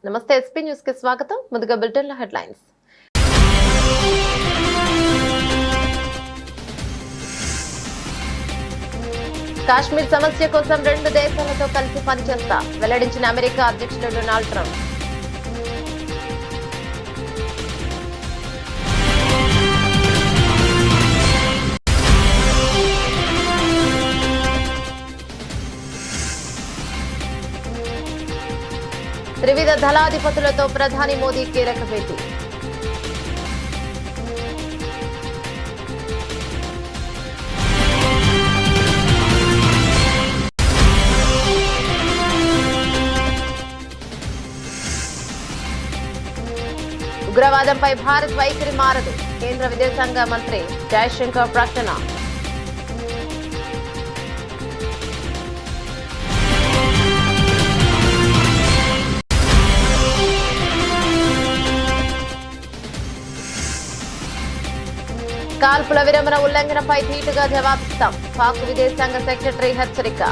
నమస్తే SP news కి స్వాగతం. ముందుగా బులెటిన్ హెడ్లైన్స్. కాశ్మీర్ సమస్య కోసం 2 దేశాలతో కలిసి పనిచేస్తా వెల్లడించిన అమెరికా అధ్యక్షుడు డొనాల్డ్ ట్రంప్. త్రివిధ దళాధిపతులతో ప్రధాని మోదీ కీలక భేటీ. ఉగ్రవాదంపై భారత్ వైఖరి మారదు. కేంద్ర విదేశాంగ మంత్రి జయశంకర్ ప్రకటన. కాల్పుల విరమణ ఉల్లంఘనపై ధీటుగా జవాబిస్తాం. పాక్ విదేశాంగ సెక్రటరీ హెచ్చరిక.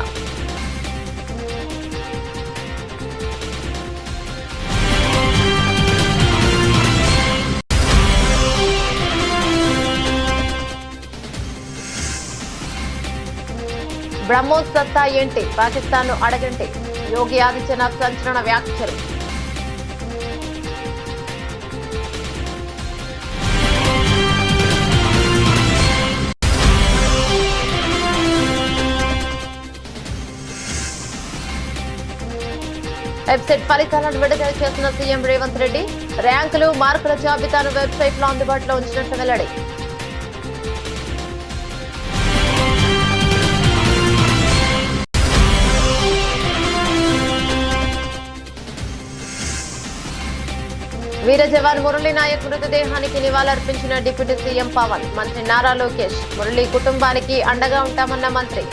బ్రహ్మోస్ సత్తా ఏంటి, పాకిస్తాన్ ను అడగండి. యోగి ఆదిత్యనాథ్ సంచలన వ్యాఖ్యలు. వెబ్సైట్ ఫలితాలను విడుదల చేసిన సీఎం రేవంత్ రెడ్డి. ర్యాంకులు, మార్కుల జాబితాను వెబ్సైట్ లో అందుబాటులో ఉంచినట్లు వెల్లడి. వీర జవాన్ మురళీ నాయక్ మృతదేహానికి నివాళులర్పించిన డిప్యూటీ సీఎం పవన్. మంత్రి నారా లోకేష్ మురళీ కుటుంబానికి అండగా ఉంటామన్న మంత్రి.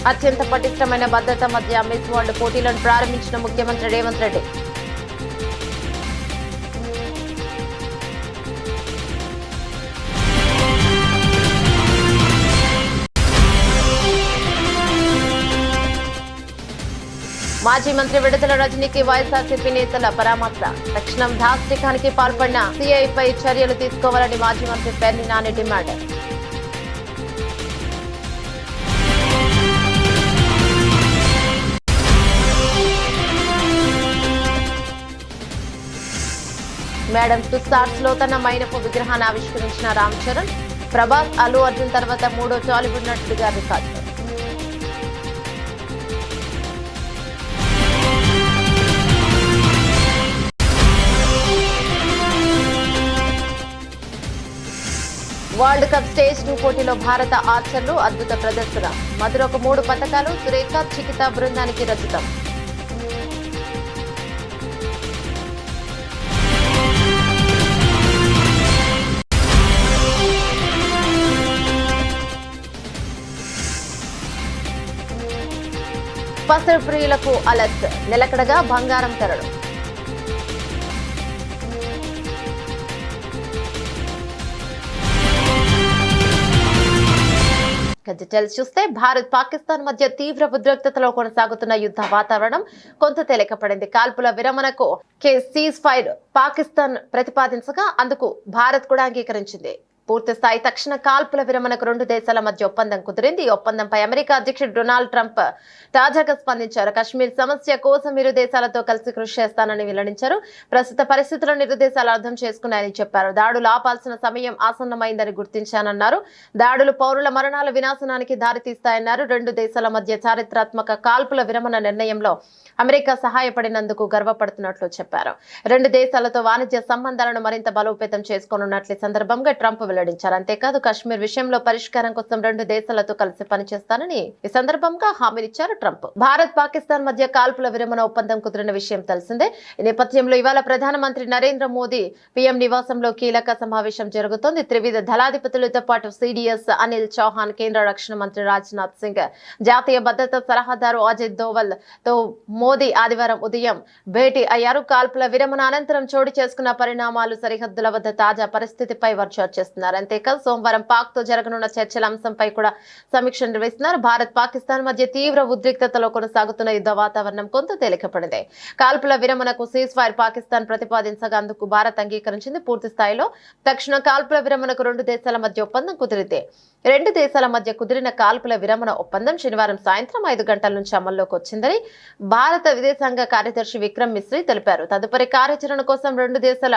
అత్యంత పటిష్టమైన భద్రత మధ్య మిస్ వరల్డ్ పోటీలను ప్రారంభించిన ముఖ్యమంత్రి రేవంత్ రెడ్డి. మాజీ మంత్రి విడుదల రజనీకి వైఎస్ఆర్సీపీ నేతల పరామర్శ. తక్షణం దాష్టికానికి పాల్పడిన సీఐపై చర్యలు తీసుకోవాలని మాజీ మంత్రి Perni Nani demand. Madam 2 stars లో తన మైనపు విగ్రహాన్ని ఆవిష్కరించిన రామ్ చరణ్. ప్రభాస్, అల్లు అర్జున్ తర్వాత 3వ టాలీవుడ్ నటుడిగా రికార్డు. వరల్డ్ కప్ స్టేజ్ 2 పోటీలో భారత ఆర్చర్లు అద్భుత ప్రదర్శన. మధురకు 3 పతకాలు, సురేఖ, చికిత బృందానికి రచితం. పసరు ప్రియులకు అలర్ట్. నిలకడగా బంగారం ధరలు. డీటెయిల్స్ చూస్తే భారత్ పాకిస్తాన్ మధ్య తీవ్ర ఉద్రిక్తతలో కొనసాగుతున్న యుద్ధ వాతావరణం కొంత తేలికపడింది. కాల్పుల విరమణకు సీజ్ ఫైర్ పాకిస్తాన్ ప్రతిపాదించగా అందుకు భారత్ కూడా అంగీకరించింది. పూర్తి స్థాయి తక్షణ కాల్పుల విరమణకు 2 దేశాల మధ్య ఒప్పందం కుదిరింది. ఈ ఒప్పందంపై అమెరికా అధ్యక్షుడు డొనాల్డ్ ట్రంప్ తాజాగా స్పందించారు. కశ్మీర్ సమస్య కోసం ఇరు దేశాలతో కలిసి కృషి చేస్తానని వెల్లడించారు. ప్రస్తుత పరిస్థితులను ఇరు దేశాలు అర్థం చేసుకున్నాయని చెప్పారు. దాడులు ఆపాల్సిన సమయం ఆసన్నమైందని గుర్తించానన్నారు. దాడులు పౌరుల మరణాల వినాశనానికి దారితీస్తాయన్నారు. 2 దేశాల మధ్య చారిత్రాత్మక కాల్పుల విరమణ నిర్ణయంలో అమెరికా సహాయపడినందుకు గర్వపడుతున్నట్లు చెప్పారు. 2 దేశాలతో వాణిజ్య సంబంధాలను మరింత బలోపేతం చేసుకోనున్నట్లు ఈ సందర్భంగా ట్రంప్ వెల్లడించారు. అంతేకాదు కశ్మీర్ విషయంలో పరిష్కారం కోసం 2 దేశాలతో కలిసి పనిచేస్తానని ఈ సందర్భంగా హామీనిచ్చారు ట్రంప్. భారత్ పాకిస్తాన్ మధ్య కాల్పుల విరమణ ఒప్పందం కుదిరిన విషయం తెలిసిందే. ఈ నేపథ్యంలో ఇవాళ ప్రధానమంత్రి నరేంద్ర మోదీ పీఎం నివాసంలో కీలక సమావేశం జరుగుతోంది. త్రివిధ దళాధిపతులతో పాటు సిడిఎస్ అనిల్ చౌహాన్, కేంద్ర రక్షణ మంత్రి రాజ్నాథ్ సింగ్, జాతీయ భద్రతా సలహాదారు అజిత్ దోవల్ తో మోదీ ఆదివారం ఉదయం భేటీ అయ్యారు. కాల్పుల విరమణ అనంతరం చోటు చేసుకున్న పరిణామాలు, సరిహద్దుల వద్ద తాజా పరిస్థితిపై వారు చర్చిస్తున్నారు. నిర్వహిస్తున్నారు. అంతేకాదు సోమవారం పాక్ తో జరగనున్న చర్చల అంశంపై కూడా సమీక్ష నిర్వహిస్తున్నారు. భారత్ పాకిస్తాన్ మధ్య తీవ్ర ఉద్రిక్తతలో కొనసాగుతున్న యుద్ధ వాతావరణం కొంత తేలికపడింది. కాల్పుల విరమణకు సీజ్ ఫైర్ పాకిస్తాన్ ప్రతిపాదించగా అందుకు భారత్ అంగీకరించింది. పూర్తి స్థాయిలో తక్షణ కాల్పుల విరమణకు రెండు దేశాల మధ్య ఒప్పందం కుదిరితే రెండు దేశాల మధ్య కుదిరిన కాల్పుల విరమణ ఒప్పందం శనివారం సాయంత్రం 5 గంటల నుంచి అమల్లోకి వచ్చిందని భారత విదేశాంగ కార్యదర్శి విక్రమ్ మిశ్రీ తెలిపారు. తదుపరి కార్యాచరణ కోసం రెండు దేశాల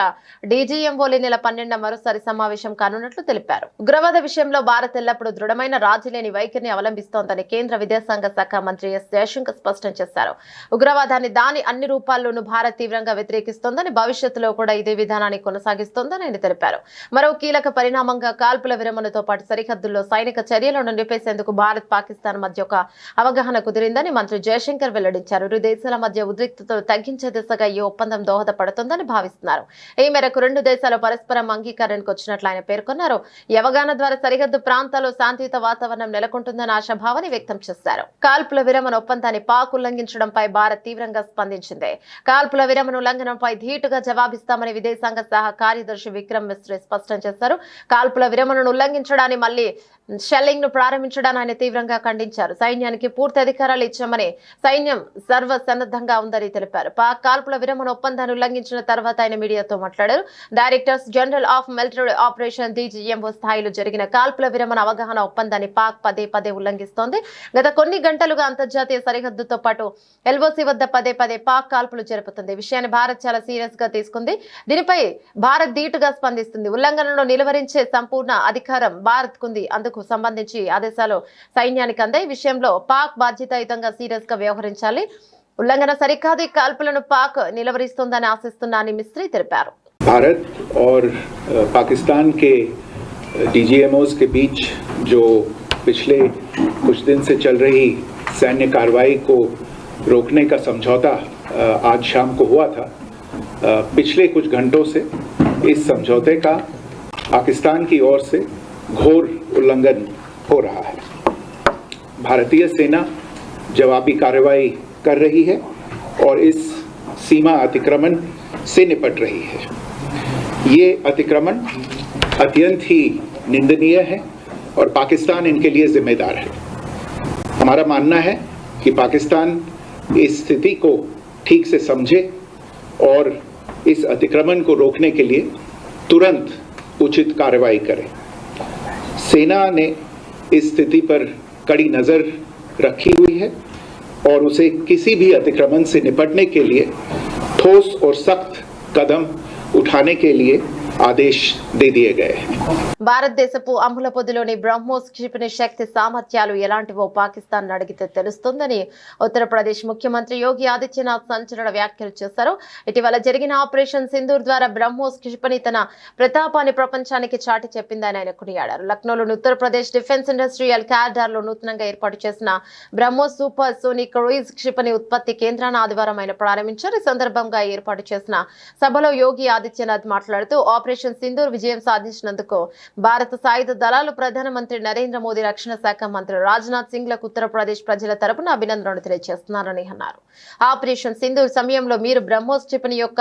డీజీఎంఓలు నెల 12న మరోసారి సమావేశం కానున్నట్లు తెలిపారు. ఉగ్రవాద విషయంలో భారత్ ఎల్లప్పుడూ దృఢమైన రాజీలేని వైఖరిని అవలంబిస్తోందని కేంద్ర విదేశాంగ శాఖ మంత్రి ఎస్ జయశంకర్ స్పష్టం చేశారు. ఉగ్రవాదాన్ని దాని అన్ని రూపాల్లోనూ భారత్ తీవ్రంగా వ్యతిరేకిస్తోందని, భవిష్యత్తులో కూడా ఇదే విధానాన్ని కొనసాగిస్తోందని ఆయన తెలిపారు. మరో కీలక పరిణామంగా కాల్పుల విరమణతో పాటు సరిహద్దుల్లో సైనిక చర్యలను నిలిపేసేందుకు భారత్ పాకిస్తాన్ మధ్య ఒక అవగాహన కుదిరిందని మంత్రి జయశంకర్ వెల్లడించారు. ఇరు దేశాల మధ్య ఉద్రిక్తతలు తగ్గించే దిశగా ఈ ఒప్పందం దోహదపడుతుందని భావిస్తున్నారు. ఈ మేరకు రెండు దేశాలు పరస్పరం అంగీకారానికి వచ్చినట్లు ఆయన పేర్కొన్నారు. ఈ అవగాహన ద్వారా సరిహద్దు ప్రాంతాల్లో శాంతియుత వాతావరణం నెలకొంటుందని ఆశాభావాన్ని వ్యక్తం చేశారు. కాల్పుల విరమణ ఒప్పందాన్ని పాక్ ఉల్లంఘించడంపై భారత్ తీవ్రంగా స్పందించింది. కాల్పుల విరమణ ఉల్లంఘనంపై ధీటుగా జవాబిస్తామని విదేశాంగ శాఖ కార్యదర్శి విక్రమ్ మిశ్రీ స్పష్టం చేశారు. కాల్పుల విరమణను ఉల్లంఘించడాన్ని మళ్లీ షెల్లింగ్ ను ప్రారంభించడాన్ని ఆయన తీవ్రంగా ఖండించారు. సైన్యానికి పూర్తి అధికారాలు ఇచ్చామని, సైన్యం సర్వసన్నద్ధంగా ఉందని తెలిపారు. పాక్ కాల్పుల విరమణ ఒప్పందాన్ని ఉల్లంఘించిన తర్వాత ఆయన మీడియాతో మాట్లాడారు. Directors general of military operation DGMO స్థాయిలో జరిగిన కాల్పుల విరమణ అవగాహన ఒప్పందాన్ని పాక్ పదే పదే ఉల్లంఘిస్తోంది. గత కొన్ని గంటలుగా అంతర్జాతీయ సరిహద్దుతో పాటు ఎల్ఓసి వద్ద పదే పదే పాక్ కాల్పులు జరుపుతుంది. ఈ విషయాన్ని భారత్ చాలా సీరియస్ గా తీసుకుంది. దీనిపై భారత్ ధీటుగా స్పందిస్తుంది. ఉల్లంఘనను నిలువరించే సంపూర్ణ అధికారం భారత్ కుంది. అందుకు సంబంధించి ఆదేశాలు సైన్యానికి అందాయి. ఈ విషయంలో పాక్ బాధ్యతాయుతంగా సీరియస్ గా వ్యవహరించాలి. ఉల్లంఘన సరికాదు. ఈ కాల్పులను పాక్ నిలవరిస్తుందని ఆశిస్తున్నానని మిశ్రీ తెలిపారు. भारत और पाकिस्तान के डीजीएमओस के बीच जो पिछले कुछ दिन से चल रही सैन्य कार्रवाई को रोकने का समझौता आज शाम को हुआ था, पिछले कुछ घंटों से इस समझौते का पाकिस्तान की ओर से घोर उल्लंघन हो रहा है। भारतीय सेना जवाबी कार्रवाई कर रही है और इस सीमा अतिक्रमण से निपट रही है। ये अतिक्रमण अत्यंत ही निंदनीय है और पाकिस्तान इनके लिए जिम्मेदार है। हमारा मानना है कि पाकिस्तान इस स्थिति को ठीक से समझे और इस अतिक्रमण को रोकने के लिए तुरंत उचित कार्रवाई करे। सेना ने इस स्थिति पर कड़ी नजर रखी हुई है और उसे किसी भी अतिक्रमण से निपटने के लिए ठोस और सख्त कदम उठाने के लिए ఆదేశ్ దే దియే గయే. భారతదేశపు అమ్ముల పొదిలోని బ్రహ్మోస్ క్షిపణి శక్తి సామర్థ్యాలు ఎలాంటివో పాకిస్తాన్ అడిగితే తెలుస్తుందని ఉత్తరప్రదేశ్ ముఖ్యమంత్రి యోగి ఆదిత్యనాథ్ సంచలన వ్యాఖ్యలు చేశారు. ఇటీవల జరిగిన ఆపరేషన్ సింధూర్ ద్వారా బ్రహ్మోస్ క్షిపణి తన ప్రతాపాన్ని ప్రపంచానికి చాటి చెప్పిందని ఆయన కొనియాడారు. లక్నోలోని ఉత్తరప్రదేశ్ డిఫెన్స్ ఇండస్ట్రియల్ కారిడార్ లో నూతనంగా ఏర్పాటు చేసిన బ్రహ్మోస్ సూపర్ సోనిక్ క్రూయిజ్ క్షిపణి ఉత్పత్తి కేంద్రాన్ని ఆదివారం ఆయన ప్రారంభించారు. ఈ సందర్భంగా ఏర్పాటు చేసిన సభలో యోగి ఆదిత్యనాథ్ మాట్లాడుతూ ఆపరేషన్ సింధూర్ విజయం సాధించినందుకు భారత సాయుధ దళాలు, ప్రధానమంత్రి నరేంద్ర మోదీ, రక్షణ శాఖ మంత్రి రాజ్నాథ్ సింగ్ లకు ఉత్తరప్రదేశ్ ప్రజల తరపున అభినందనలు తెలియజేస్తున్నారని అన్నారు. ఆపరేషన్ సింధూర్ సమయంలో మీరు బ్రహ్మోస్ క్షిపణి యొక్క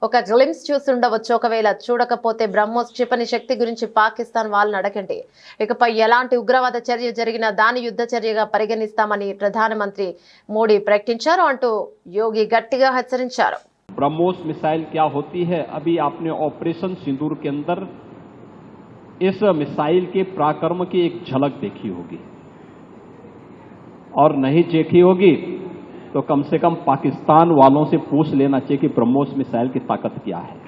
ఒక గ్లిమ్స్ చూసి ఉండవచ్చు. ఒకవేళ చూడకపోతే బ్రహ్మోస్ క్షిపణి శక్తి గురించి పాకిస్తాన్ వాళ్ళని అడగండి. ఇకపై ఎలాంటి ఉగ్రవాద చర్య జరిగినా దాని యుద్ధ చర్యగా పరిగణిస్తామని ప్రధానమంత్రి మోడీ ప్రకటించారు అంటూ యోగి గట్టిగా హెచ్చరించారు. ब्रह्मोस मिसाइल क्या होती है, अभी आपने ऑपरेशन सिंदूर के अंदर इस मिसाइल के पराक्रम की एक झलक देखी होगी, और नहीं देखी होगी तो कम से कम पाकिस्तान वालों से पूछ लेना चाहिए कि ब्रह्मोस मिसाइल की ताकत क्या है।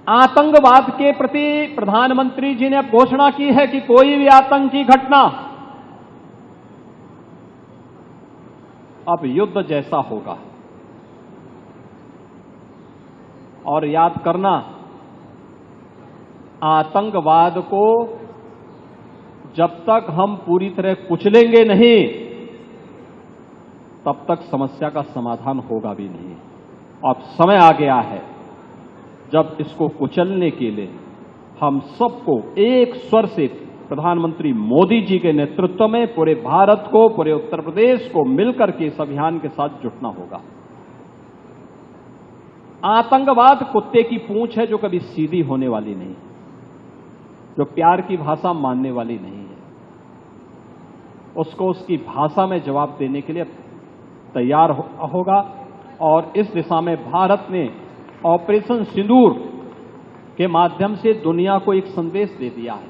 आतंकवाद के प्रति प्रधानमंत्री जी ने घोषणा की है कि कोई भी आतंकी घटना अब युद्ध जैसा होगा, और याद करना, आतंकवाद को जब तक हम पूरी तरह कुचलेंगे नहीं तब तक समस्या का समाधान होगा भी नहीं। अब समय आ गया है जब इसको कुचलने के लिए हम सबको एक स्वर से प्रधानमंत्री मोदी जी के नेतृत्व में पूरे भारत को, पूरे उत्तर प्रदेश को मिलकर के इस अभियान के साथ जुटना होगा। आतंकवाद कुत्ते की पूंछ है जो कभी सीधी होने वाली नहीं, जो प्यार की भाषा मानने वाली नहीं है। उसको उसकी भाषा में जवाब देने के लिए तैयार होगा और इस दिशा में भारत ने ऑपरेशन सिंदूर के माध्यम से दुनिया को एक संदेश दे दिया है।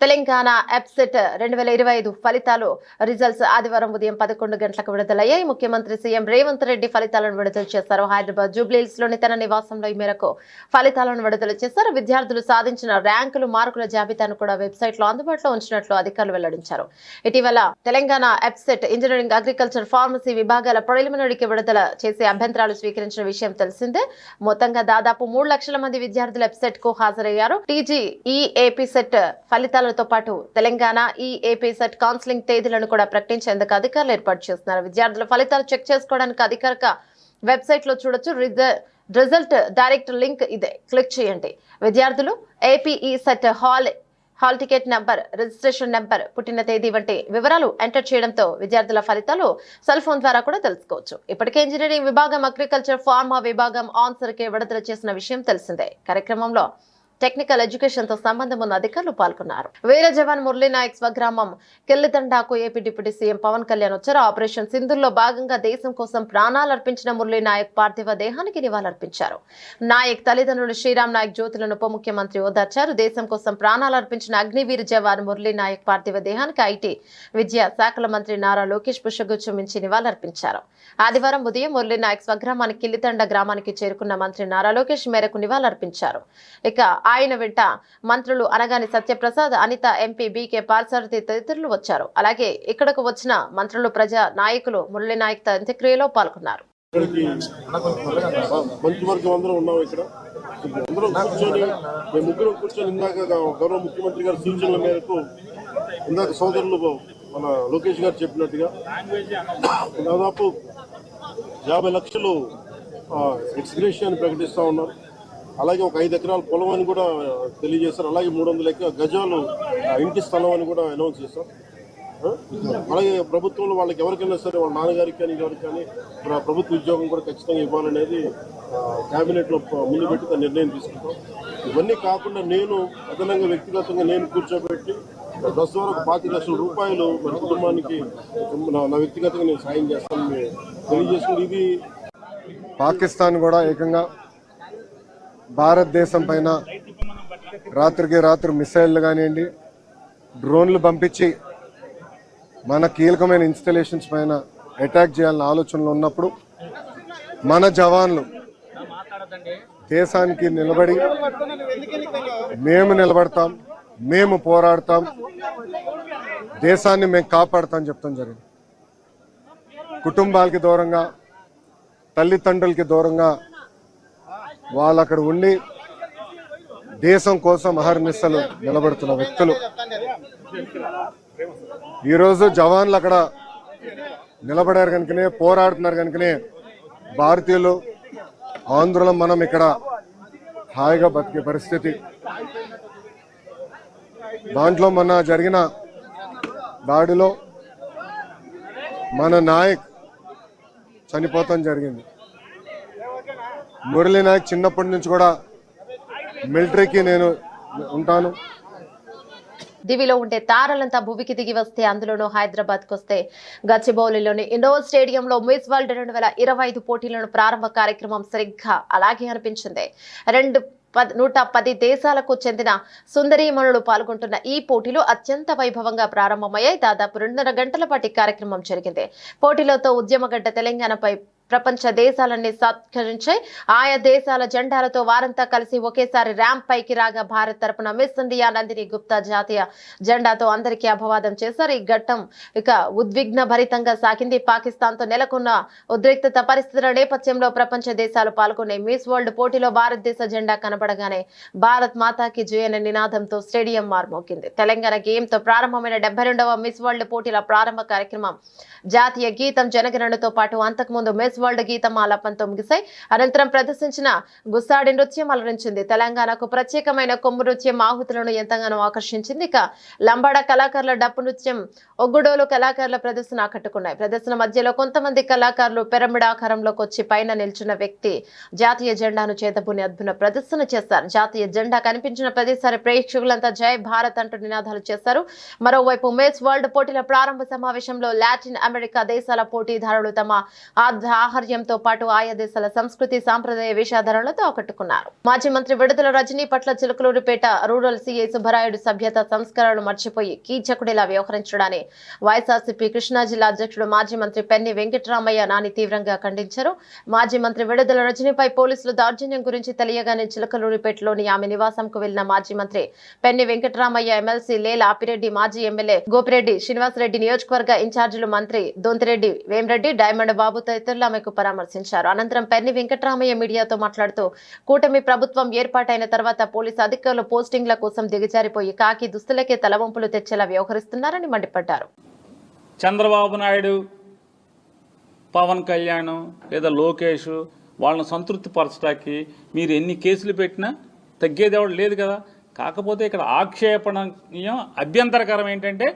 తెలంగాణ ఎప్సెట్ 2025 ఫలితాలు రిజల్ట్స్ ఆదివారం ఉదయం 11 గంటలకు విడుదలయ్యాయి. ముఖ్యమంత్రి సీఎం రేవంత్ రెడ్డి ఫలితాలను విడుదల చేశారు. హైదరాబాద్ జూబ్లీహిల్స్ లోని తన నివాసంలో ఈ మేరకు ఫలితాలను విడుదల చేశారు. విద్యార్థులు సాధించిన ర్యాంకులు, మార్కుల జాబితాను కూడా వెబ్సైట్ లో అందుబాటులో ఉంచినట్లు అధికారులు వెల్లడించారు. ఇటీవల Telangana EAPCET engineering, agriculture, pharmacy విభాగాల ప్రిలిమినరీకి విడుదల చేసే అభ్యంతరాలు స్వీకరించిన విషయం తెలిసిందే. మొత్తంగా దాదాపు 3 లక్షల మంది విద్యార్థులు ఎప్సెట్ కు హాజరయ్యారు. టీజీఈఏపీ సెట్ ఫలితాలతో పాటు తెలంగాణ ఈఏపీ సెట్ కౌన్సిలింగ్ తేదీలను కూడా ప్రకటించేందుకు అధికారులు ఏర్పాటు చేస్తున్నారు. విద్యార్థుల ఫలితాలు చెక్ చేసుకోవడానికి అధికారిక వెబ్సైట్ లో చూడొచ్చు. రిజల్ట్ డైరెక్ట్ లింక్ ఇదే, క్లిక్ చేయండి. విద్యార్థులు APE set hall ticket number, registration number, పుట్టిన తేదీ వంటి వివరాలు ఎంటర్ చేయడంతో విద్యార్థుల ఫలితాలు సెల్ ఫోన్ ద్వారా కూడా తెలుసుకోవచ్చు. ఇప్పటికే ఇంజనీరింగ్ విభాగం, అగ్రికల్చర్, ఫార్మా విభాగం ఆన్సర్ కే విడుదల చేసిన విషయం తెలిసిందే. కార్యక్రమంలో టెక్నికల్ ఎడ్యుకేషన్ తో సంబంధం ఉన్న అధికారులు పాల్గొన్నారు. వీర జవాన్ మురళీ నాయక్ స్వగ్రామం కిల్లిదండాకు AP deputy CM Pawan Kalyan వచ్చారు. ఆపరేషన్ సింధూర్లో భాగంగా దేశం కోసం ప్రాణాలర్పించిన మురళీ నాయక్ పార్థివ దేహానికి నివాళులర్పించారు. నాయక్ తల్లిదండ్రులు శ్రీరామ్ నాయక్ జ్యోతులను ఉప ముఖ్యమంత్రి ఓదార్చారు. దేశం కోసం ప్రాణాలర్పించిన అగ్నివీర జవాన్ మురళీ నాయక్ పార్థివ దేహానికి ఐటీ, విద్యా శాఖల మంత్రి నారా లోకేష్ పుష్పగుచ్చం ఇచ్చి నివాళులర్పించారు. ఆదివారం ఉదయం మురళీ నాయక్ స్వగ్రామానికి కిల్లిదండ గ్రామానికి చేరుకున్న మంత్రి నారా లోకేష్ మేరకు నివాళులర్పించారు. ఇక ఆయన వెంట మంత్రులు అనగాని సత్యప్రసాద్, అనిత, ఎంపీ బీకే పార్సారథి తదితరులు వచ్చారు. అలాగే ఇక్కడకు వచ్చిన మంత్రులు, ప్రజా నాయకులు మురళీ నాయక్ అంత్యక్రియలో పాల్గొన్నారు. మంత్రివర్గం అందరం ఉన్నాం ఇక్కడ. అందరం కూర్చొని మేము ముగ్గురు కూర్చొని ఇందాక గౌరవ ముఖ్యమంత్రి గారి సూచనల మేరకు ఇందాక సోదరులు మన లోకేష్ గారు చెప్పినట్టుగా దాదాపు 50 లక్షలు ఎక్స్గ్రేషియాన్ని ప్రకటిస్తా ఉన్నారు. అలాగే ఒక 5 ఎకరాల పొలం అని కూడా తెలియజేశారు. అలాగే 300 గజాలు ఇంటి స్థలం అని కూడా అనౌన్స్ చేశారు. అలాగే ప్రభుత్వంలో వాళ్ళకి ఎవరికైనా సరే, వాళ్ళ నాన్నగారికి కానీ ఎవరికి కానీ ప్రభుత్వ ఉద్యోగం కూడా ఖచ్చితంగా ఇవ్వాలనేది క్యాబినెట్లో ముందు పెట్టి నిర్ణయం తీసుకుంటాం. ఇవన్నీ కాకుండా నేను అదనంగా వ్యక్తిగతంగా నేను కూర్చోబెట్టి ప్రస్తుతం వరకు 25 లక్షల రూపాయలు మన కుటుంబానికి నా వ్యక్తిగతంగా నేను సాయం చేస్తానని తెలియజేసుకుంది. ఇది పాకిస్తాన్ కూడా ఏకంగా భారతదేశం పైన రాత్రికి రాత్రి మిసైళ్లు కానివ్వండి, డ్రోన్లు పంపించి మన కీలకమైన ఇన్స్టలేషన్స్ పైన అటాక్ చేయాలన్న ఆలోచనలు ఉన్నప్పుడు మన జవాన్లు దేశానికి నిలబడి మేము నిలబడతాం, మేము పోరాడతాం, దేశాన్ని మేము కాపాడుతాం చెప్తాం జరిగింది. కుటుంబాలకి దూరంగా, తల్లిదండ్రులకి దూరంగా వాళ్ళు అక్కడ ఉండి దేశం కోసం అహర్నిశలు నిలబడుతున్న వ్యక్తులు. ఈరోజు జవాన్లు అక్కడ నిలబడారు కనుకనే, పోరాడుతున్నారు కనుకనే భారతీయులు, ఆంధ్రులం మనం ఇక్కడ హాయిగా బతికే పరిస్థితి. దాంట్లో మొన్న జరిగిన దాడిలో మన నాయక్ చనిపోతాం జరిగింది. మురళీ నాయక్ చిన్నప్పటి నుంచి కూడా మిలిటరీకి నేను ఉంటాను. దివిలో ఉండే తారలంతా భూమికి దిగి వస్తే, అందులోనూ హైదరాబాద్ కు వస్తే గచ్చిబౌలిలోని ఇండోర్ స్టేడియంలో మిస్ వరల్డ్ 2025 పోటీలను ప్రారంభ కార్యక్రమం సరిగ్గా అలాగే అనిపించింది. 110 దేశాలకు చెందిన సుందరీమణులు పాల్గొంటున్న ఈ పోటీలు అత్యంత వైభవంగా ప్రారంభమయ్యాయి. దాదాపు 2.5 గంటల పాటు కార్యక్రమం జరిగింది. పోటీలతో ఉద్యమగడ్డ తెలంగాణపై ప్రపంచ దేశాలన్నీ సత్కరించాయి. ఆయా దేశాల జెండాలతో వారంతా కలిసి ఒకేసారి ర్యాంప్ పైకి రాగా భారత్ తరపున మిస్ ఇండియా నందిని గుప్తా జాతీయ జెండాతో అందరికీ అభివాదం చేశారు. ఈ ఘట్టం ఉద్విగ్న భరితంగా సాగింది. పాకిస్తాన్ తో నెలకొన్న ఉద్రిక్తత పరిస్థితుల నేపథ్యంలో ప్రపంచ దేశాలు పాల్గొనే మిస్ వరల్డ్ పోటీలో భారతదేశ జెండా కనబడగానే భారత్ మాతాకి జయ అనే నినాదంతో స్టేడియం మార్మోగింది. తెలంగాణ గేమ్ తో ప్రారంభమైన 72వ మిస్ వరల్డ్ పోటీల ప్రారంభ కార్యక్రమం జాతీయ గీతం, జనగణనతో పాటు అంతకుముందు మిస్ వరల్డ్ గీతం ఆలాపంతో ముగిశాయి. అనంతరం ప్రదర్శించిన గుస్సాడి నృత్యం అలరించింది. తెలంగాణకు ప్రత్యేకమైన కొమ్ము నృత్యం ఆహుతులను ఎంతగానో ఆకర్షించింది. ఇక లంబాడ కళాకారుల డప్పు నృత్యం, ఒగ్గుడోలు కళాకారుల ప్రదర్శన ఆకట్టుకున్నాయి. ప్రదర్శన మధ్యలో కొంతమంది కళాకారులు పిరమిడ్ ఆకారంలోకి వచ్చి పైన నిల్చున్న వ్యక్తి జాతీయ జెండాను చేతబూని అద్భుత ప్రదర్శన చేశారు. జాతీయ జెండా కనిపించిన ప్రతిసారి ప్రేక్షకులంతా జై భారత్ అంటూ నినాదాలు చేశారు. మరోవైపు మిస్ వరల్డ్ పోటీల ప్రారంభ సమావేశంలో లాటిన్ అమెరికా దేశాల పోటీదారులు తమ ఆహార్యంతో పాటు ఆయా దేశాల సంస్కృతి సాంప్రదాయ వేషధారణలతో ఆకట్టుకున్నారు. మాజీ మంత్రి విడుదల రజనీ పట్ల చిలకలూరిపేట రూరల్ సీఐ సుబ్బరాయుడు సభ్యత సంస్కరణలు మర్చిపోయి కీచకుడిలా వ్యవహరించడాన్ని వైఎస్ఆర్సీపీ కృష్ణా జిల్లా అధ్యక్షుడు మాజీ మంత్రి పెన్ని వెంకటరామయ్య నాని తీవ్రంగా ఖండించారు. మాజీ మంత్రి విడుదల రజనీపై పోలీసులు దౌర్జన్యం గురించి తెలియగానే చిలకలూరిపేటలోని ఆమె నివాసంకు వెళ్లిన మాజీ మంత్రి పెన్ని వెంకటరామయ్య, ఎమ్మెల్సీ లేల ఆపిరెడ్డి, మాజీ ఎమ్మెల్యే గోపిరెడ్డి శ్రీనివాసరెడ్డి, నియోజకవర్గ ఇన్ఛార్జీలు మంత్రి దొంతిరెడ్డి వేమిరెడ్డి, డైమండ్ బాబు తదితరులు ఆమెకు పరామర్శించారు. అనంతరం పెన్ని వెంకటరామయ్య మీడియాతో మాట్లాడుతూ కూటమి ప్రభుత్వం ఏర్పాటైన తర్వాత పోలీసు అధికారులు పోస్టింగ్ల కోసం దిగజారిపోయి కాకి దుస్తులకే తలవంపులు తెచ్చేలా వ్యవహరిస్తున్నారని మండిపడ్డారు. చంద్రబాబు నాయుడు, పవన్ కళ్యాణ్ లేదా లోకేష్ వాళ్ళని సంతృప్తి పరచడానికి మీరు ఎన్ని కేసులు పెట్టినా తగ్గేది ఎవడు లేదు కదా. కాకపోతే ఇక్కడ ఆక్షేపణీయం, అభ్యంతరకరం ఏంటంటే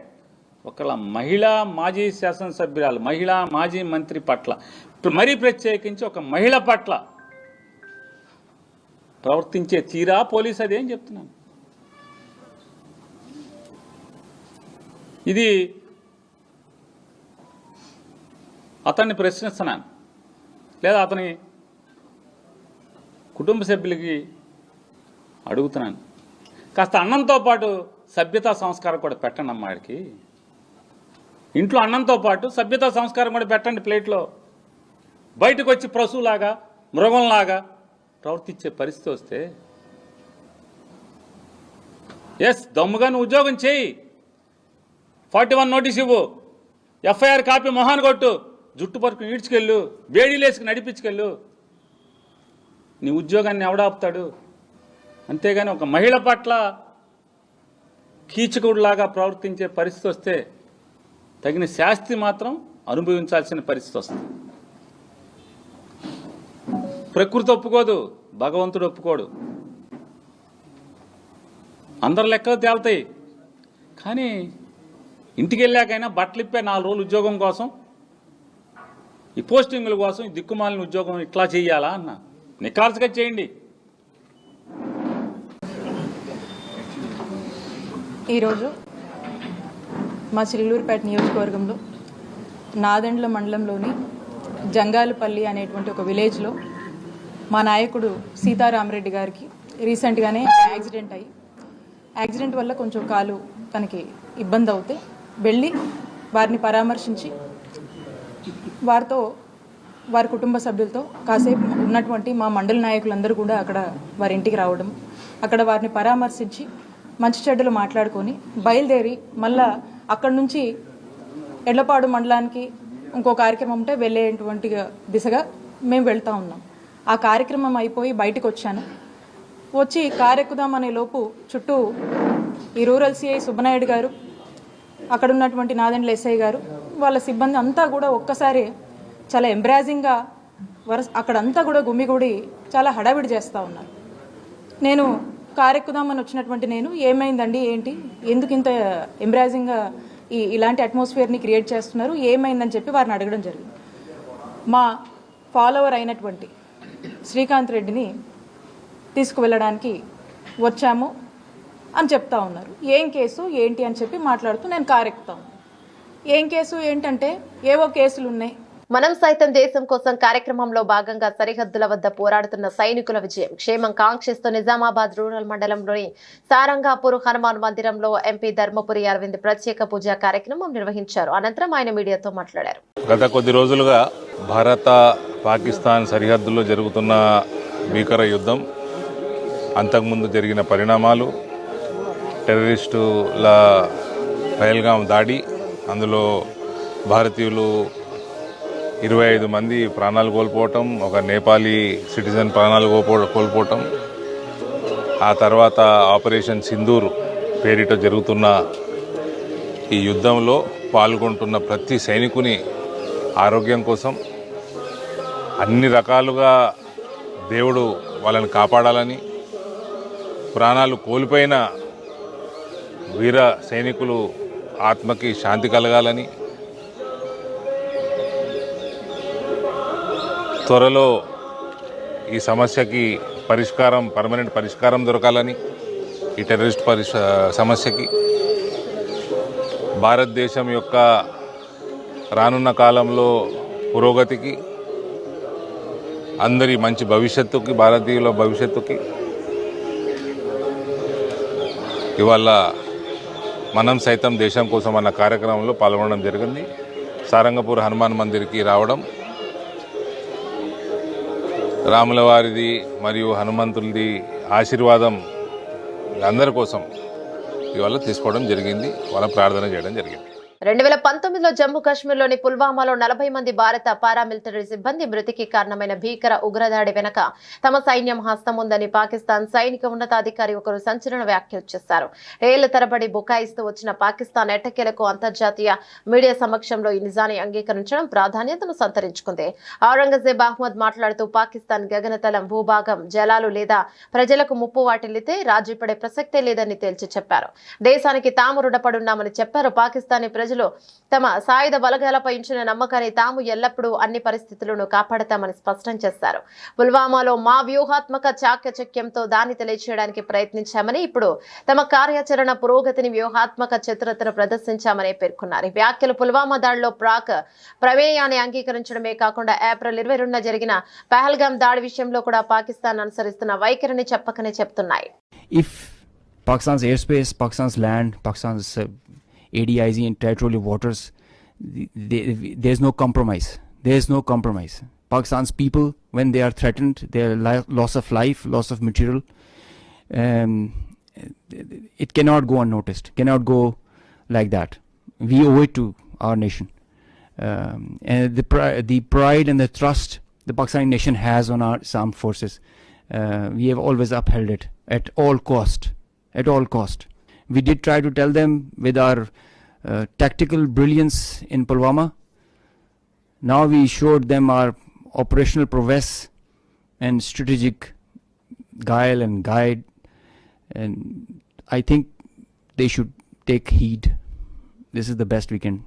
ఒకళ్ళ మహిళా మాజీ శాసనసభ్యురాలు, మహిళా మాజీ మంత్రి పట్ల, మరీ ప్రత్యేకించి ఒక మహిళ పట్ల ప్రవర్తించే తీరా పోలీసు అదేం చెప్తున్నాను. ఇది అతన్ని ప్రశ్నిస్తున్నాను, లేదా అతని కుటుంబ సభ్యులకి అడుగుతున్నాను. కాస్త అన్నంతో పాటు సభ్యతా సంస్కారం కూడా పెట్టండి అమ్మాడికి. ఇంట్లో అన్నంతో పాటు సభ్యతా సంస్కారం కూడా పెట్టండి ప్లేట్లో. బయటకు వచ్చి పశువులాగా, మృగంలాగా ప్రవర్తించే పరిస్థితి వస్తే దమ్ముగా నువ్వు ఉద్యోగం చేయి, 41 నోటీస్ ఇవ్వు, ఎఫ్ఐఆర్ కాపీ మొహాన్ కొట్టు, జుట్టు పరుకుని ఈడ్చుకెళ్ళు, వేడిలేసుకు నడిపించుకెళ్ళు. నీ ఉద్యోగాన్ని ఎవడాపుతాడు? అంతేగాని ఒక మహిళ పట్ల కీచకుడిలాగా ప్రవర్తించే పరిస్థితి వస్తే తగిన శాస్తి మాత్రం అనుభవించాల్సిన పరిస్థితి వస్తుంది. ప్రకృతి ఒప్పుకోదు, భగవంతుడు ఒప్పుకోడు. అందరు లెక్కలు తేలుతాయి. కానీ ఇంటికి వెళ్ళాకైనా బట్టలు ఇప్పే 4 రోజులు ఉద్యోగం కోసం, ఈ పోస్టింగుల కోసం ఈ దిక్కుమాలిన ఉద్యోగం ఇట్లా చేయాలా అన్న నికార్సుగా చేయండి. ఈరోజు మా చిలకలూరిపేట నియోజకవర్గంలో నాదెండ్ల మండలంలోని జంగాలపల్లి అనేటువంటి ఒక విలేజ్లో మా నాయకుడు సీతారామరెడ్డి గారికి రీసెంట్గానే యాక్సిడెంట్ వల్ల కొంచెం కాలు తనకి ఇబ్బంది అవుతే వెళ్ళి వారిని పరామర్శించి వారి కుటుంబ సభ్యులతో కాసేపు ఉన్నటువంటి మా మండల నాయకులందరూ కూడా అక్కడ వారి ఇంటికి రావడం, అక్కడ వారిని పరామర్శించి మంచి చెడ్డలు మాట్లాడుకొని బయలుదేరి మళ్ళా అక్కడి నుంచి ఎడ్లపాడు మండలానికి ఇంకో కార్యక్రమం ఉంటే వెళ్ళేటువంటి దిశగా మేము వెళ్తూ ఉన్నాం. ఆ కార్యక్రమం అయిపోయి బయటకు వచ్చాను. వచ్చి కారెక్కుదామనే లోపు చుట్టూ ఈ రూరల్ సిఐ సుబ్బనాయుడు గారు, అక్కడ ఉన్నటువంటి నాదెండ్ల ఎస్ఐ గారు, వాళ్ళ సిబ్బంది అంతా కూడా ఒక్కసారి చాలా ఎంబ్రాజింగ్గా అక్కడంతా కూడా గుమిగూడి చాలా హడావిడి చేస్తూ ఉన్నారు. నేను కారెక్కుదామని వచ్చినటువంటి నేను, ఏమైందండి, ఏంటి, ఎందుకు ఇంత ఎంబ్రాజింగ్గా ఇలాంటి అట్మాస్ఫియర్ని క్రియేట్ చేస్తున్నారు, ఏమైందని చెప్పి వారిని అడగడం జరిగింది. మా ఫాలోవర్ అయినటువంటి శ్రీకాంత్ రెడ్డిని తీసుకువెళ్ళడానికి వచ్చాము అని చెప్తా ఉన్నారు. ఏం కేసు ఏంటి అని చెప్పి మాట్లాడుతూ నేను కారెక్కుతాను. ఏం కేసు ఏంటంటే ఏవో కేసులు ఉన్నాయి. మనం సైతం దేశం కోసం కార్యక్రమంలో భాగంగా సరిహద్దుల వద్ద పోరాడుతున్న సైనికుల విజయం క్షేమం కాంక్షిస్తూ నిజామాబాద్ రూరల్ మండలంలోని సారంగాపూర్ హనుమాన్ మందిరంలో ఎంపీ ధర్మపురి అరవింద్ ప్రత్యేక పూజా కార్యక్రమం నిర్వహించారు. అనంతరం ఆయన మీడియాతో మాట్లాడారు. గత కొద్ది రోజులుగా భారత పాకిస్తాన్ సరిహద్దుల్లో జరుగుతున్న భీకర యుద్ధం, అంతకుముందు జరిగిన పరిణామాలు, టెర్రరిస్టుల పహల్గాం దాడి, అందులో భారతీయులు 25 మంది ప్రాణాలు కోల్పోవటం, ఒక నేపాలీ సిటిజన్ ప్రాణాలు కోల్పోవటం, ఆ తర్వాత ఆపరేషన్ సింధూర్ పేరిట జరుగుతున్న ఈ యుద్ధంలో పాల్గొంటున్న ప్రతి సైనికుని ఆరోగ్యం కోసం, అన్ని రకాలుగా దేవుడు వాళ్ళని కాపాడాలని, ప్రాణాలు కోల్పోయిన వీర సైనికులు ఆత్మకి శాంతి కలగాలని, త్వరలో ఈ సమస్యకి పర్మనెంట్ పరిష్కారం దొరకాలని, ఈ టెర్రరిస్ట్ సమస్యకి భారతదేశం యొక్క రానున్న కాలంలో పురోగతికి, అందరి మంచి భవిష్యత్తుకి, భారతీయుల భవిష్యత్తుకి ఇవాళ మనం సైతం దేశం కోసం అన్న కార్యక్రమంలో పాల్గొనడం జరిగింది. సారంగపూర్ హనుమాన్ మందిర్కి రావడం, రాముల వారిది మరియు హనుమంతుడిది ఆశీర్వాదం అందరి కోసం ఇవాళ తీసుకోవడం జరిగింది, వాళ్ళ ప్రార్థన చేయడం జరిగింది. 2019లో జమ్మూ కాశ్మీర్లోని పుల్వామాలో 40 మంది భారత పారామిలిటరీ సిబ్బంది మృతికి కారణమైన భీకర ఉగ్రదాడి వెనక తమ సైన్యం హస్తం ఉందని పాకిస్తాన్ సైనిక ఉన్నతాధికారి ఒకరు సంచలన వ్యాఖ్యలు చేశారు. ఏళ్ల తరబడి బుకాయిస్తూ వచ్చిన పాకిస్తాన్ ఎట్టకేలకు అంతర్జాతీయ మీడియా సమక్షంలో ఈ నిజాన్ని అంగీకరించడం ప్రాధాన్యతను సంతరించుకుంది. ఔరంగజేబ్ అహ్మద్ మాట్లాడుతూ పాకిస్తాన్ గగనతలం, భూభాగం, జలాలు లేదా ప్రజలకు ముప్పు వాటిల్లితే రాజీపడే ప్రసక్తే లేదని తేల్చి చెప్పారు. దేశానికి తాము రుణపడున్నామని చెప్పారు. పాకిస్తానీ ప్రజలు తమ సాయుధ బలగాలపై ఉంచిన నమ్మకాన్ని తాము ఎల్లప్పుడూ అన్ని పరిస్థితులను కాపాడతామని స్పష్టం చేశారు. పుల్వామాలో మా వ్యూహాత్మక చాకచక్యంతో దాన్ని తెలియచేయడానికి ప్రయత్నించామని, ఇప్పుడు తమ కార్యాచరణ పురోగతిని వ్యూహాత్మక చతురతను ప్రదర్శించామని పేర్కొన్నారు. వ్యాఖ్యలు పుల్వామా దాడిలో ప్రాక్ ప్రమేయాన్ని అంగీకరించడమే కాకుండా ఏప్రిల్ 22న జరిగిన పహల్గామ్ దాడి విషయంలో కూడా పాకిస్తాన్ అనుసరిస్తున్న వైఖరిని చెప్పకనే చెప్తున్నాయి. If Pakistan's airspace, Pakistan's land, Pakistan's ADIZ and territorial waters, there's no compromise. There's no compromise. Pakistan's people, when they are threatened, their loss of life, loss of material, it cannot go unnoticed, cannot go like that. We owe it to our nation. And the pride and the trust the Pakistani nation has on our armed forces, we have always upheld it at all cost. At all cost. We did try to tell them with our tactical brilliance in Pulwama. Now we showed them our operational prowess and strategic guile and guide, and I think they should take heed. This is the best we can.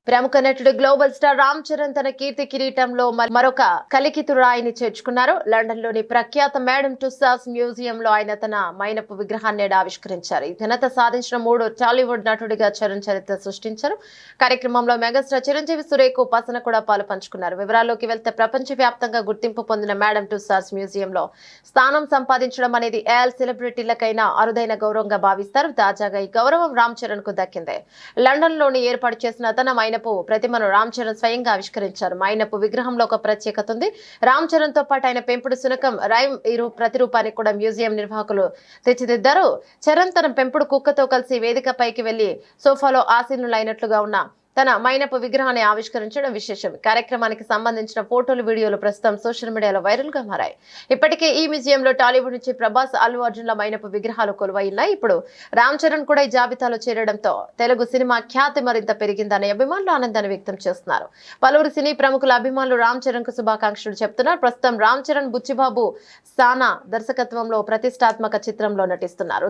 ప్రముఖ నటుడు global star Ram Charan తన కీర్తి కిరీటంలో మరొక కలికితురాయిని చేర్చుకున్నారు. London లోని ప్రఖ్యాత madam Tussauds museum లో ఆయన తన మైనపు విగ్రహాన్ని ఆవిష్కరించారు. ఈ ఘనత సాధించిన 3 టాలీవుడ్ నటుడిగా చరణ్ చరిత్ర సృష్టించారు. కార్యక్రమంలో మెగాస్టార్ చిరంజీవి, సురేఖ, ఉపాసన కూడా పాలు పంచుకున్నారు. వివరాల్లోకి వెళ్తే ప్రపంచవ్యాప్తంగా గుర్తింపు పొందిన మేడమ్ టుస్సాడ్స్ మ్యూజియం లో స్థానం సంపాదించడం అనేది ఏల్ సెలబ్రిటీలకైనా అరుదైన గౌరవంగా భావిస్తారు. తాజాగా ఈ గౌరవం రామ్ చరణ్ కు దక్కింది. లండన్ లోని ఏర్పాటు చేసిన తన మైనపు ప్రతిమను రామ్ చరణ్ స్వయంగా ఆవిష్కరించారు. మైనపు విగ్రహంలో ఒక ప్రత్యేకత ఉంది. రామ్ చరణ్ తో పాటు ఆయన పెంపుడు శునకం రైమ్ ప్రతిరూపాన్ని కూడా మ్యూజియం నిర్వాహకులు తెచ్చిదిద్దారు. చరణ్ తన పెంపుడు కుక్కతో కలిసి వేదికపైకి వెళ్లి సోఫాలో ఆసీనులైనట్లుగా ఉన్న తన మైనపు విగ్రహాన్ని ఆవిష్కరించడం విశేషం. కార్యక్రమానికి సంబంధించిన ఫోటోలు, వీడియోలు ప్రస్తుతం సోషల్ మీడియాలో వైరల్ గా మారాయి. ఇప్పటికే ఈ మ్యూజియంలో టాలీవుడ్ నుంచి ప్రభాస్, అల్లు అర్జున్ల మైనపు విగ్రహాలు కొలువై ఉన్నాయి. ఇప్పుడు రామ్ చరణ్ కూడా ఈ జాబితాలో చేరడంతో తెలుగు సినిమా ఖ్యాతి మరింత పెరిగిందనే అభిమానులు ఆనందాన్ని వ్యక్తం చేస్తున్నారు. పలువురు సినీ ప్రముఖుల అభిమానులు రామ్ చరణ్ కు శుభాకాంక్షలు చెప్తున్నారు. ప్రస్తుతం రామ్ చరణ్ బుచ్చిబాబు సానా దర్శకత్వంలో ప్రతిష్టాత్మక చిత్రంలో నటిస్తున్నారు.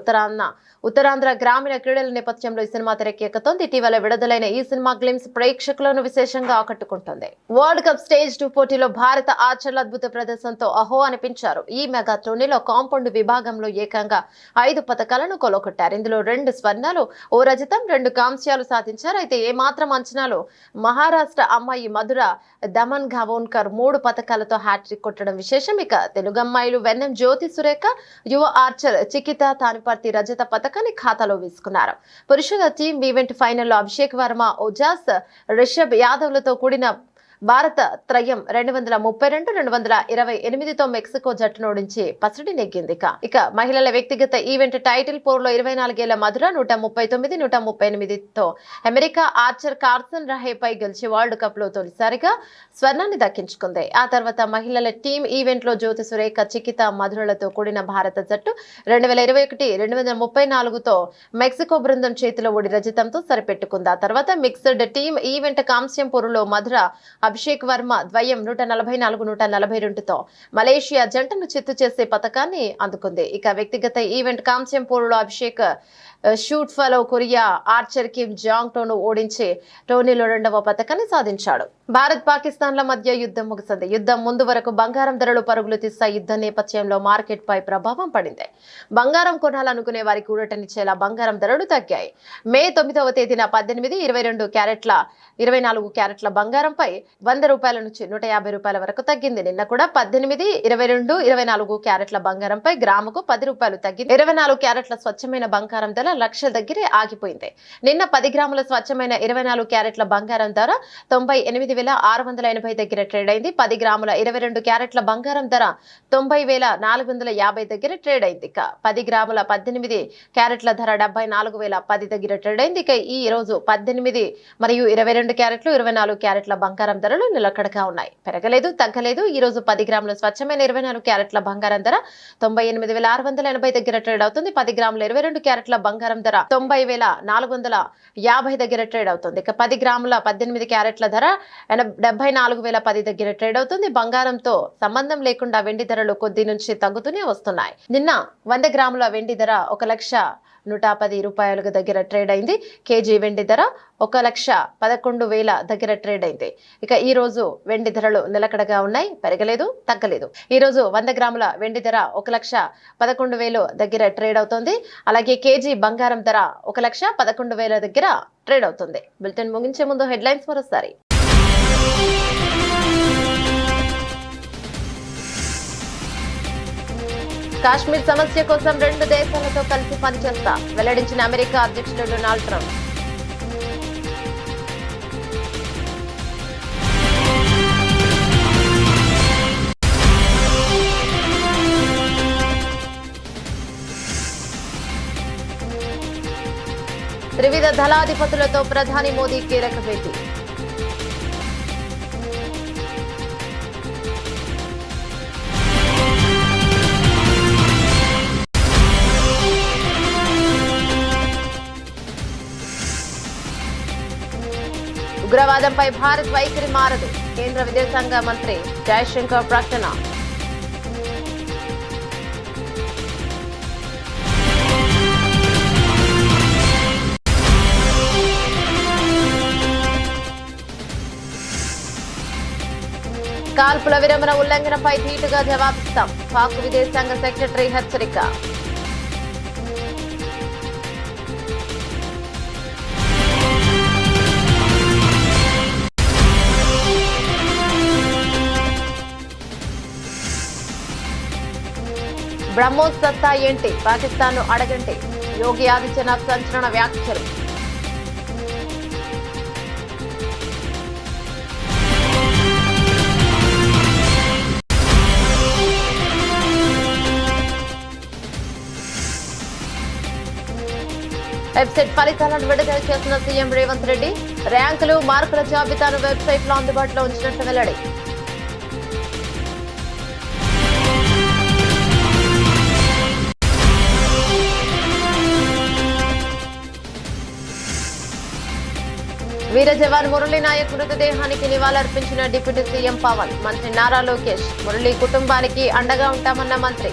ఉత్తరాంధ్ర గ్రామీణ క్రీడల నేపథ్యంలో ఈ సినిమా తెరకెక్కుతోంది. ఇటీవల విడుదలైన ఈ సినిమా గ్లిమ్స్ ప్రేక్షకులను విశేషంగా ఆకట్టుకుంటుంది. వరల్డ్ కప్ స్టేజ్ 2 పోటీలో భారత ఆర్చర్ల అద్భుత ప్రదర్శనతో అహో అనిపించారు. ఈ మెగా టోర్నీలో కాంపౌండ్ విభాగంలో ఏకంగా 5 పతకాలను కొలగొట్టారు. ఇందులో 2 స్వర్ణాలు, 1 రజతం, 2 కాంస్యాలు సాధించారు. అయితే ఏమాత్రం అంచనాలు మహారాష్ట్ర అమ్మాయి మధుర దమన్ గవోన్కర్ 3 పతకాలతో హ్యాట్రిక్ కొట్టడం విశేషం. ఇక తెలుగు అమ్మాయిలు వెన్నెం జ్యోతి సురేఖ, యువ ఆర్చర్ చికిత తానిపర్తి రజత పతకాన్ని ఖాతాలో వేసుకున్నారు. పురుషుల టీమ్ ఈవెంట్ ఫైనల్లో అభిషేక్ వర్మ, ఓజాస్, రిషబ్ యాదవ్లతో కూడిన భారత త్రయం 232-228తో మెక్సికో జట్టును ఓడించి పసిడి నెగ్గింది. ఇక మహిళల వ్యక్తిగత ఈవెంట్ టైటిల్ పోర్లో 24 ఏళ్ల మధుర 139-138తో అమెరికా ఆర్చర్ కార్సన్ రహేపై గెలిచి వరల్డ్ కప్ లో తొలిసారిగా స్వర్ణాన్ని దక్కించుకుంది. ఆ తర్వాత మహిళల టీం ఈవెంట్ లో జ్యోతి సురేఖ, చికిత, మధురలతో కూడిన భారత జట్టు 2021-234తో మెక్సికో బృందం చేతిలో ఓడి రజతంతో సరిపెట్టుకుంది. ఆ తర్వాత మిక్స్డ్ టీం ఈవెంట్ కాంస్యం పోరులో మధుర అభిషేక్ వర్మ ద్వయం 144-142తో మలేషియా జంటను చిత్తు చేసే పతకాన్ని అందుకుంది. ఇక వ్యక్తిగత ఈవెంట్ కాంస్యం పోరులో అభిషేక్ షూట్ ఫలో కొరియా ఆర్చర్ కిమ్ జాంగ్ టోను ఓడించి టోర్నీలో 2వ పతకాన్ని సాధించాడు. భారత్ పాకిస్తాన్ల మధ్య యుద్ధం ముగిసింది. యుద్ధం ముందు వరకు బంగారం ధరలు పరుగులు తీస్తాయి. యుద్ధ నేపథ్యంలో మార్కెట్ పై ప్రభావం పడింది. బంగారం కొనాలనుకునే వారికి ఊరటనిచ్చేలా బంగారం ధరలు తగ్గాయి. మే 9వ తేదీన 18, 22 క్యారెట్ల 24 క్యారెట్ల బంగారంపై 100 రూపాయల నుంచి 150 రూపాయల వరకు తగ్గింది. నిన్న కూడా 18, 22, 24 క్యారెట్ల బంగారంపై గ్రాముకు 10 రూపాయలు తగ్గింది. 24 క్యారెట్ల స్వచ్ఛమైన బంగారం ధర లక్ష దగ్గరే ఆగిపోయింది. నిన్న 10 గ్రాముల స్వచ్ఛమైన 24 క్యారెట్ల బంగారం ధర 98,680 దగ్గర ట్రేడ్ అయింది. 10 గ్రాముల 22 క్యారెట్ల బంగారం ధర 90,450 దగ్గర ట్రేడ్ అయింది. ఇక 10 గ్రాముల 18 క్యారెట్ల ధర 74,010 దగ్గర ట్రేడ్ అయింది. ఇక ఈ రోజు 18 మరియు 22 క్యారెట్లు 24 క్యారెట్ల బంగారం ధరలు నిలకడగా ఉన్నాయి, పెరగలేదు, తగ్గలేదు. ఈ రోజు 10 గ్రాముల స్వచ్ఛమైన 24 క్యారెట్ల బంగారం ధర 98,680 దగ్గర ట్రేడ్ అవుతుంది. 10 గ్రాముల 22 క్యారెట్ల బంగారం ధర 90,450 దగ్గర ట్రేడ్ అవుతుంది. ఇక 10 గ్రాముల 18 క్యారెట్ల ధర 74,010 దగ్గర ట్రేడ్ అవుతుంది. బంగారంతో సంబంధం లేకుండా వెండి ధరలు కొద్ది నుంచి తగ్గుతూనే వస్తున్నాయి. నిన్న 100 గ్రాముల వెండి ధర 1,110 రూపాయల దగ్గర ట్రేడ్ అయింది. కేజీ వెండి ధర 1,11,000 దగ్గర ట్రేడ్ అయింది. ఇక ఈ రోజు వెండి ధరలు నిలకడగా ఉన్నాయి, పెరగలేదు, తగ్గలేదు. ఈ రోజు 100 గ్రాముల వెండి ధర 1,11,000 దగ్గర ట్రేడ్ అవుతుంది. అలాగే కేజీ బంగారం ధర 1,11,000 దగ్గర ట్రేడ్ అవుతుంది. బులెటిన్ ముగించే ముందు హెడ్లైన్స్ మరోసారి. కాశ్మీర్ సమస్య కోసం 2 దేశాలతో కలిసి పనిచేస్తా వెల్లడించిన అమెరికా అధ్యక్షుడు డొనాల్డ్ ట్రంప్. త్రివిధ దళాధిపతులతో ప్రధాని మోదీ కీలక భేటీ. ఉగ్రవాదంపై భారత్ వైఖరి మారదు, కేంద్ర విదేశాంగ మంత్రి జయశంకర్ ప్రకటన. కాల్పుల విరమణ ఉల్లంఘనపై ధీటుగా జవాబిస్తాం, పాక్ విదేశాంగ సెక్రటరీ హెచ్చరిక. బ్రహ్మోస్ సత్తా ఏంటి, పాకిస్తాన్ ను అడగండి, యోగి ఆదిత్యనాథ్ సంచలన వ్యాఖ్యలు. వెబ్సైట్ ఫలితాలను విడుదల చేసిన సీఎం రేవంత్ రెడ్డి, ర్యాంకులు మార్కుల జాబితాను వెబ్సైట్ లో అందుబాటులో ఉంచినట్లు వెల్లడి. వీర జవాన్ మురళీ నాయక్ మృతదేహానికి నివాళులర్పించిన డిప్యూటీ సీఎం పవన్. మంత్రి నారా లోకేష్, మురళీ కుటుంబానికి అండగా ఉంటామన్న మంత్రి.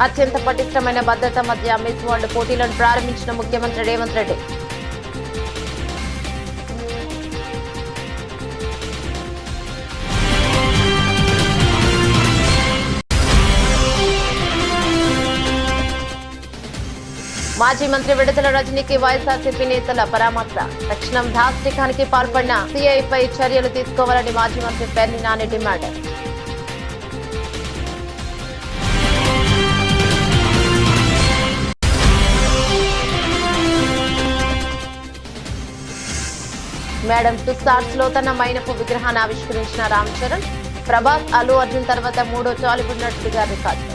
అత్యంత పటిష్టమైన భద్రత మధ్య మిస్ వరల్డ్ పోటీలను ప్రారంభించిన ముఖ్యమంత్రి రేవంత్ రెడ్డి. మాజీ మంత్రి విడుదల రజనీకి వైఎస్ఆర్సీపీ నేతల పరామర్శ. తక్షణం దాష్టికానికి పాల్పడిన సీఐపై చర్యలు తీసుకోవాలని మాజీ మంత్రి పేర్ని నాని డిమాండ్. మేడం టుస్సార్స్ లో తన మైనపు విగ్రహాన్ని ఆవిష్కరించిన రామ్ చరణ్. ప్రభాస్, అల్లు అర్జున్ తర్వాత 3వ టాలీవుడ్ నటుడిగా రికార్డు.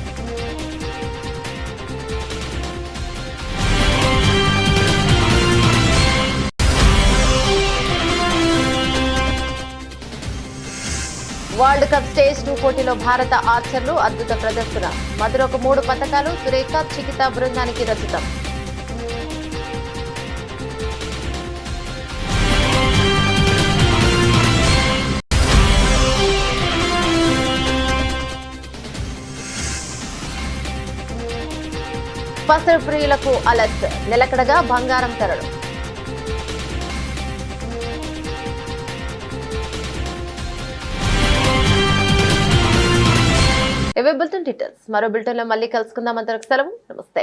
వరల్డ్ కప్ స్టేజ్ 2 పోటీలో భారత ఆర్చర్లు అద్భుత ప్రదర్శన. మధురకు 3 పతకాలు, సురేఖ, చికిత బృందానికి రచితం. పసరు ప్రియులకు అలర్ట్, నిలకడగా బంగారం ధరలు. ఇవే బులెటిన్ డీటెయిల్స్. మరో బులెటిన్ లో మళ్ళీ కలుసుకుందాం. అంతవరకు సెలవు. నమస్తే.